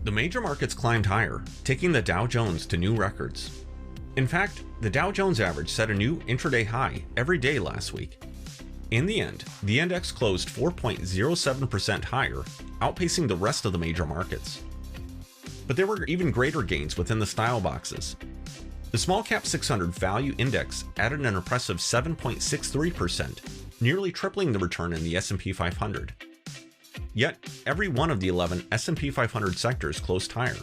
The major markets climbed higher, taking the Dow Jones to new records. In fact, the Dow Jones Average set a new intraday high every day last week. In the end, the index closed 4.07% higher, outpacing the rest of the major markets. But there were even greater gains within the style boxes. The Small Cap 600 Value Index added an impressive 7.63%, nearly tripling the return in the S&P 500. Yet, every one of the 11 S&P 500 sectors closed higher.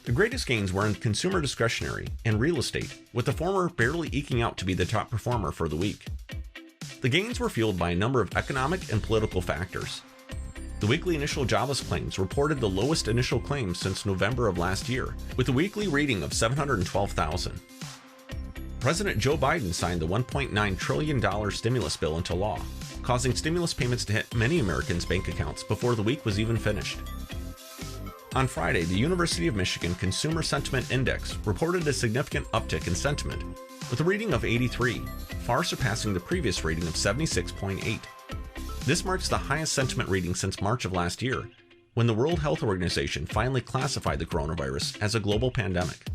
The greatest gains were in consumer discretionary and real estate, with the former barely eking out to be the top performer for the week. The gains were fueled by a number of economic and political factors. The weekly initial jobless claims reported the lowest initial claims since November of last year, with a weekly reading of 712,000. President Joe Biden signed the $1.9 trillion stimulus bill into law, causing stimulus payments to hit many Americans' bank accounts before the week was even finished. On Friday, the University of Michigan Consumer Sentiment Index reported a significant uptick in sentiment, with a reading of 83, far surpassing the previous rating of 76.8. This marks the highest sentiment reading since March of last year, when the World Health Organization finally classified the coronavirus as a global pandemic.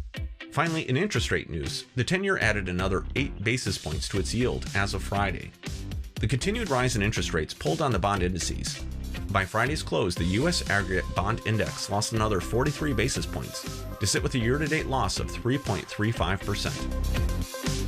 Finally, in interest rate news, the 10-year added another 8 basis points to its yield as of Friday. The continued rise in interest rates pulled on the bond indices. By Friday's close, the U.S. aggregate bond index lost another 43 basis points to sit with a year-to-date loss of 3.35%.